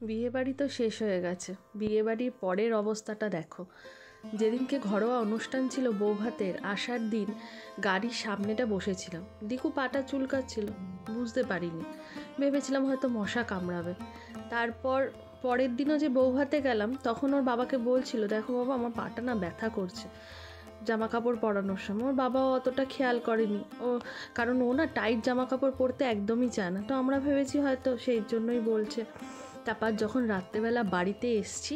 বিয়েবাড়ি তো শেষ হয়ে গেছে। বিয়েবাড়ির পরের অবস্থাটা দেখো। যেদিনকে ঘরোয়া অনুষ্ঠান ছিল বৌভাতের, আসার দিন গাড়ির সামনেটা বসেছিলাম, দিকু পাটা চুলকাচ্ছিল, বুঝতে পারিনি, ভেবেছিলাম হয়তো মশা কামড়াবে। তারপর পরের দিনও যে বৌভাতে গেলাম, তখন ওর বাবাকে বলছিল, দেখো বাবা আমার পাটা না ব্যথা করছে জামা কাপড় পরানোর সময়। ওর বাবাও অতটা খেয়াল করেনি, কারণ ও না টাইট জামা কাপড় পরতে একদমই চায় না। তো আমরা ভেবেছি হয়তো সেই জন্যই বলছে। তারপর যখন রাত্রেবেলা বাড়িতে এসছি,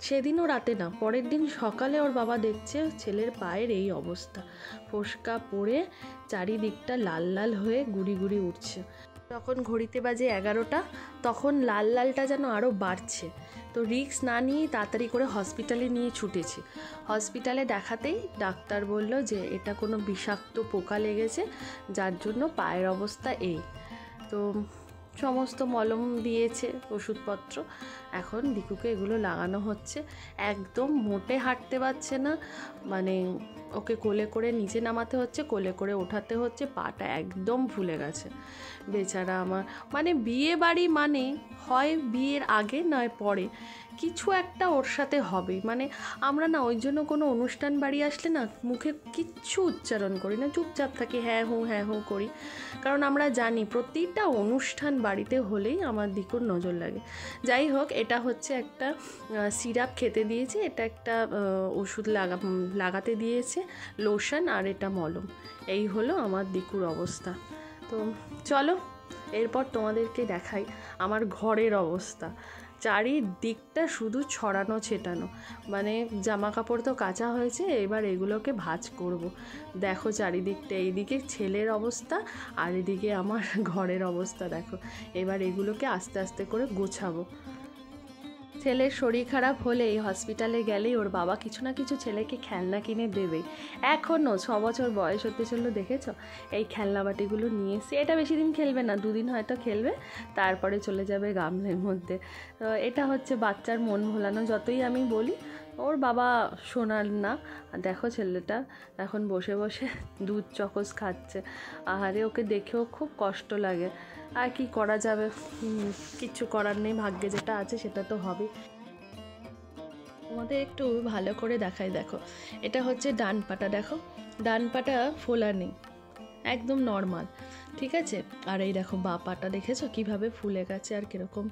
সেদিনও রাতে না, পরের দিন সকালে ওর বাবা দেখছে ছেলের পায়ের এই অবস্থা, ফোসকা পড়ে চারিদিকটা লাল লাল হয়ে গুড়ি গুড়ি উঠছে। তখন ঘড়িতে বাজে 11টা, তখন লাল লালটা যেন আরও বাড়ছে। তো রিস্ক না নিয়েই তাড়াতাড়ি করে হসপিটালে নিয়ে ছুটেছি। হসপিটালে দেখাতেই ডাক্তার বলল যে এটা কোনো বিষাক্ত পোকা লেগেছে, যার জন্য পায়ের অবস্থা এই। তো সমস্ত মলম দিয়েছে, ওষুধপত্র, এখন দিকুকে এগুলো লাগানো হচ্ছে। একদম মোটে হাঁটতে পারছে না, মানে ওকে কোলে করে নিচে নামাতে হচ্ছে, কোলে করে ওঠাতে হচ্ছে, পাটা একদম ফুলে গেছে বেচারা আমার। মানে বিয়ে বাড়ি মানে হয় বিয়ের আগে নয় পরে কিছু একটা ওর সাথে হবে। মানে আমরা না ওই জন্য কোনো অনুষ্ঠান বাড়ি আসলে না মুখে কিচ্ছু উচ্চারণ করি না, চুপচাপ থাকি, হ্যাঁ হুঁ করি। কারণ আমরা জানি প্রতিটা অনুষ্ঠান বাড়িতে হলেই আমার দিকুর নজর লাগে। যাই হোক, এটা হচ্ছে একটা সিরাপ খেতে দিয়েছে, এটা একটা ওষুধ লাগাতে দিয়েছে, লোশন, আর এটা মলম। এই হলো আমার দিকুর অবস্থা। তো চলো এরপর তোমাদেরকে দেখাই আমার ঘরের অবস্থা। চারিদিকটা শুধু ছড়ানো ছেটানো, মানে জামা কাপড় তো কাচা হয়েছে, এবার এগুলোকে ভাঁজ করব। দেখো চারিদিকটা, এইদিকে ছেলের অবস্থা আর এদিকে আমার ঘরের অবস্থা দেখো। এবার এগুলোকে আস্তে আস্তে করে গোছাবো। ছেলের শরীর খারাপ হলেই, হসপিটালে গেলেই ওর বাবা কিছু না কিছু ছেলেকে খেলনা কিনে দেবেই। এখনও 6 বছর বয়স হতে চললো, দেখেছ? এই খেলনা বাটিগুলো নিয়ে এসে, এটা বেশি দিন খেলবে না, 2 দিন হয়তো খেলবে, তারপরে চলে যাবে গামলের মধ্যে। তো এটা হচ্ছে বাচ্চার মন ভোলানো, যতই আমি বলি ওর বাবা শোনার না। দেখো ছেলেটা এখন বসে বসে দুধ চকোস খাচ্ছে। আহারে, ওকে দেখেও খুব কষ্ট লাগে। আর কি করা যাবে, কিচ্ছু করার নেই, ভাগ্যে যেটা আছে সেটা তো হবে। তোমাদের একটু ভালো করে দেখাই, দেখো এটা হচ্ছে ডান পাটা, দেখো ডান পাটা ফোলা নেই, একদম নর্মাল, ঠিক আছে? আর এই দেখো বা পাটা দেখেছো কীভাবে ফুলে গেছে আর কীরকম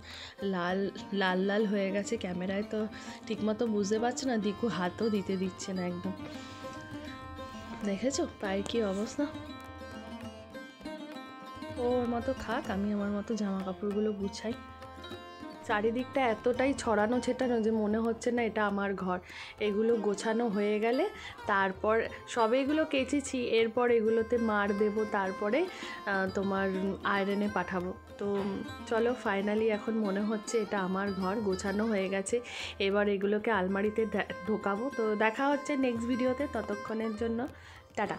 লাল লাল লাল হয়ে গেছে। ক্যামেরায় তো ঠিকমতো বুঝতে পারছো না, দিকু হাতও দিতে দিচ্ছে না একদম। দেখেছো পায়ের কী অবস্থা? ওর মতো খাক, আমি আমার মতো জামা কাপড়গুলো গুছাই। চারিদিকটা এতটাই ছড়ানো ছেটানো যে মনে হচ্ছে না এটা আমার ঘর। এগুলো গোছানো হয়ে গেলে তারপর সবে এগুলো কেচেছি, এরপর এগুলোতে মার দেব, তারপরে তোমার আয়রনে পাঠাবো। তো চলো, ফাইনালি এখন মনে হচ্ছে এটা আমার ঘর, গোছানো হয়ে গেছে। এবার এগুলোকে আলমারিতে ঢোকাবো। তো দেখা হচ্ছে নেক্সট ভিডিওতে, ততক্ষণের জন্য টাটা।